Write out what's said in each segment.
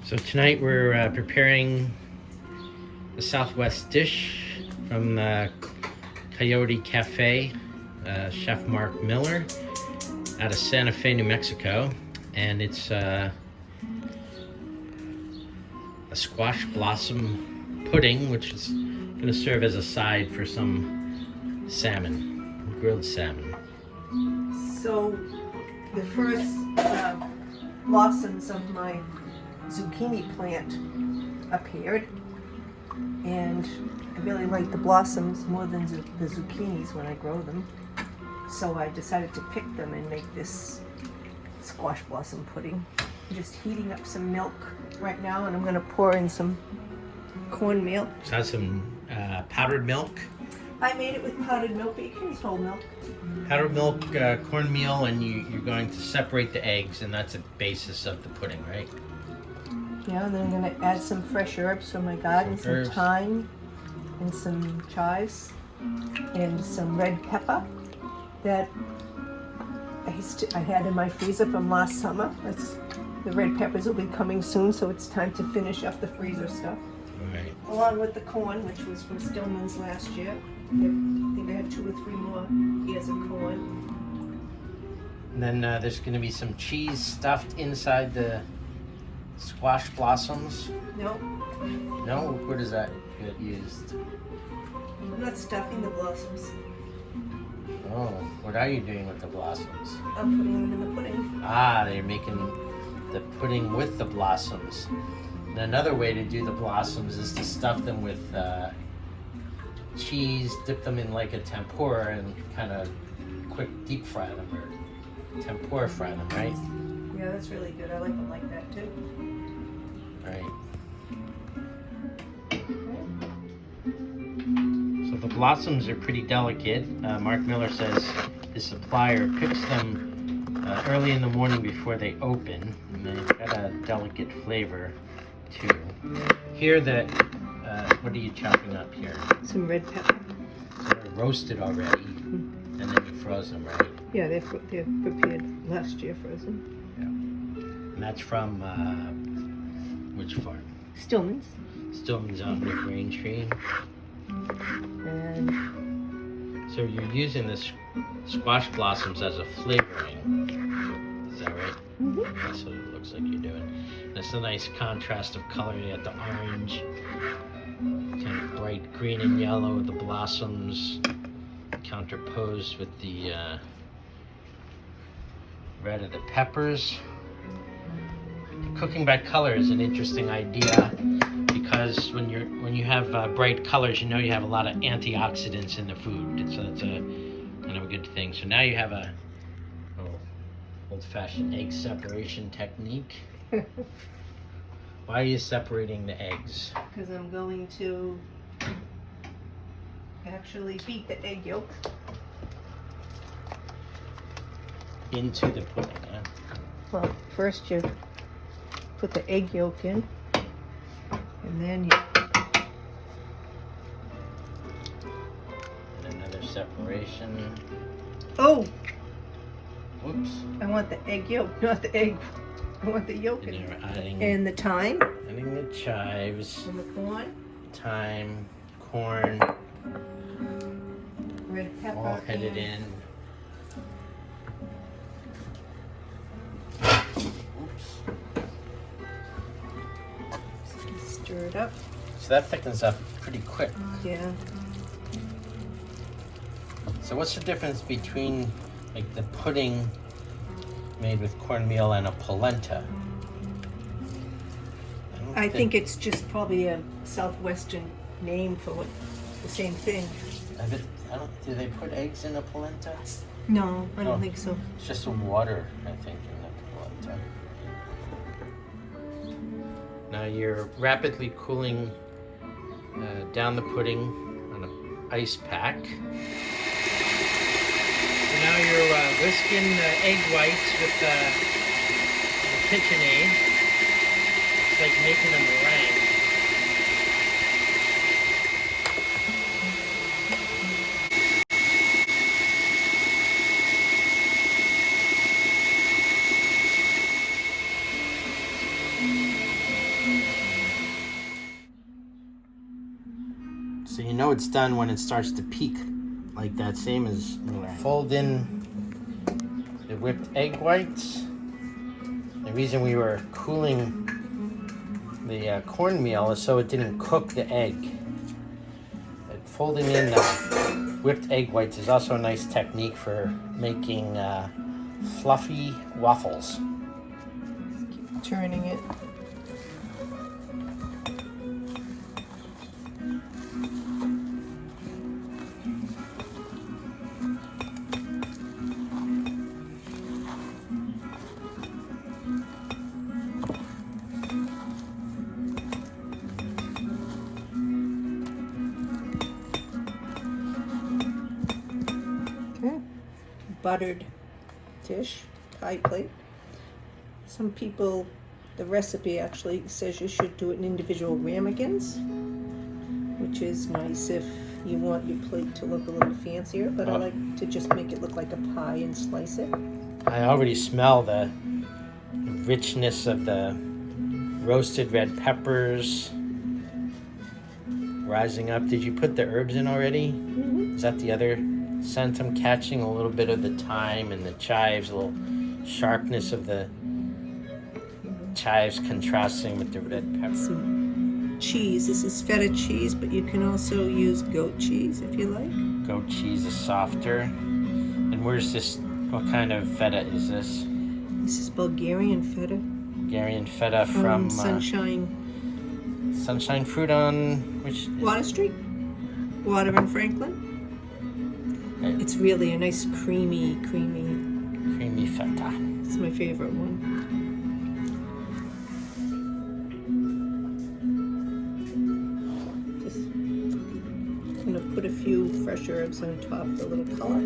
So tonight we're preparing the Southwest dish from Coyote Cafe, Chef Mark Miller out of Santa Fe, New Mexico. And it's a squash blossom pudding, which is going to serve as a side for some salmon, grilled salmon. So the first blossoms of my zucchini plant appeared, and I really like the blossoms more than the zucchinis when I grow them. So I decided to pick them and make this squash blossom pudding. I'm just heating up some milk right now, and I'm going to pour in some cornmeal. So that's some powdered milk. I made it with powdered milk, but you can use whole milk. Powdered milk, cornmeal, and you're going to separate the eggs, and that's the basis of the pudding, right? Yeah, and then I'm going to add some fresh herbs from my garden, some thyme and some chives and some red pepper that I had in my freezer from last summer. The red peppers will be coming soon, so it's time to finish up the freezer stuff. Right. Along with the corn, which was from Stillman's last year. I think I had 2 or 3 more ears of corn. And then there's going to be some cheese stuffed inside the squash blossoms. No, No? Where does that get used? I'm not stuffing the blossoms. Oh, what are you doing with the blossoms? I'm putting them in the pudding. Ah, they're making the pudding with the blossoms. And another way to do the blossoms is to stuff them with cheese, dip them in like a tempura, and kind of quick deep fry them, or tempura fry them, right? Yeah, that's really good. I like them like that too. Right. So the blossoms are pretty delicate. Mark Miller says his supplier picks them early in the morning before they open, and they've got a delicate flavor too. Here, what are you chopping up here? Some red pepper. So they're roasted already, and then you froze them, right? Yeah, they're prepared last year, frozen. Yeah. And that's from which farm? Stillman's. Stillman's on the Green Tree. And So you're using the squash blossoms as a flavoring. Is that right? mm-hmm. That's what it looks like you're doing. And it's a nice contrast of color. You got the orange, kind of bright green and yellow, the blossoms counterposed with the red of the peppers. Cooking by color is an interesting idea, because when you have bright colors, you know you have a lot of antioxidants in the food, so it's a kind of a good thing. So now you have a old-fashioned egg separation technique. Why are you separating the eggs? because I'm going to actually beat the egg yolk. Into the pudding, huh? Well, first you put the egg yolk in, and then you And another separation. oh, Whoops. I want the egg yolk, not the egg. I want the yolk And in. you're adding And the thyme the chives, and the corn, thyme, corn, red pepper. all headed and in. Oops. Stir it up. So that thickens up pretty quick. Yeah. So what's the difference between like the pudding made with cornmeal and a polenta? I think it's just probably a southwestern name for the same thing. Do they put eggs in a polenta? No, I don't No. think so. It's just some water, I think, in the polenta. Now you're rapidly cooling down the pudding on an ice pack. So now you're whisking the egg whites with the KitchenAid. It's like making a meringue. You know it's done when it starts to peak like that, same as fold in the whipped egg whites. The reason we were cooling the cornmeal is so it didn't cook the egg. But folding in the whipped egg whites is also a nice technique for making fluffy waffles. Keep turning it. Buttered dish, pie plate. Some people, the recipe actually says you should do it in individual ramekins, which is nice if you want your plate to look a little fancier, but I like to just make it look like a pie and slice it. I already smell the richness of the roasted red peppers rising up. Did you put the herbs in already? Mm-hmm. Is that the other scent I'm catching? A little bit of the thyme and the chives, a little sharpness of the chives contrasting with the red pepper. Some cheese. This is feta cheese, but you can also use goat cheese if you like. Goat cheese is softer. And where's this? What kind of feta is this? This is Bulgarian feta. Bulgarian feta from Sunshine Fruit on which? Water Street. Water in Franklin. It's really a nice creamy feta. It's my favorite one. Just gonna put a few fresh herbs on top for a little color.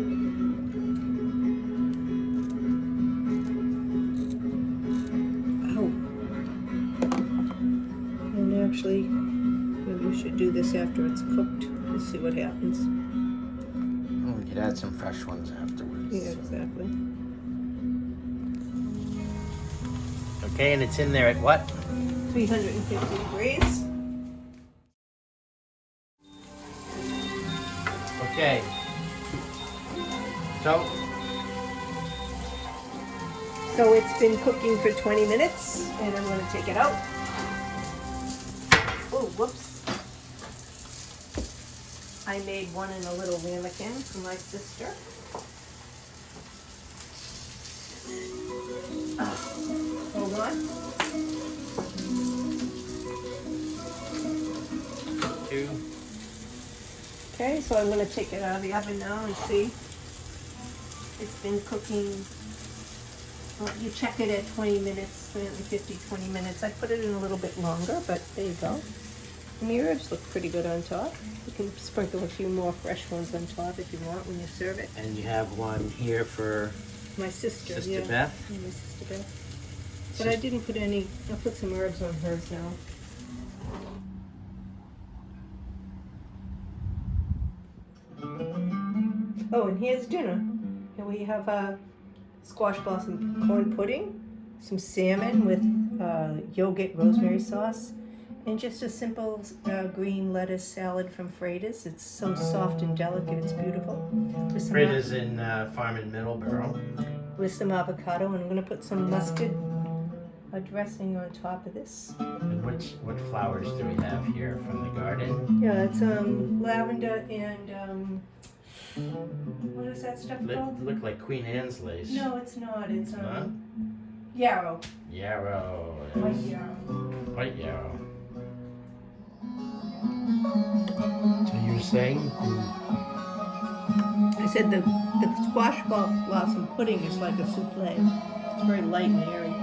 Oh. And actually, maybe we should do this after it's cooked. Let's see what happens. We could add some fresh ones afterwards. Yeah, exactly. Okay, and it's in there at what? 350 degrees. Okay. So it's been cooking for 20 minutes, and I'm going to take it out. Oh, whoops. I made one in a little ramekin for my sister. Hold on. 2. Okay, so I'm going to take it out of the oven now and see. It's been cooking. Well, you check it at 20 minutes, 20 minutes. I put it in a little bit longer, but there you go. And the herbs look pretty good on top. You can sprinkle a few more fresh ones on top if you want when you serve it. And you have one here for my sister, Sister yeah. Beth? Yeah, my sister Beth. But I didn't put any, I'll put some herbs on hers now. Oh, and here's dinner. Here we have a squash blossom corn pudding, some salmon with yogurt rosemary sauce, and just a simple green lettuce salad from Freitas. It's so soft and delicate, it's beautiful. Freitas in Farm in Middleborough. With some avocado, and I'm going to put some mustard dressing on top of this. And what flowers do we have here from the garden? Yeah, it's lavender and what is that stuff called? Look like Queen Anne's lace. No, it's not. It's Huh? yarrow. Yarrow. White Yes. yarrow. White yarrow. So you were saying? I said the squash blossom pudding is like a souffle. It's very light and airy.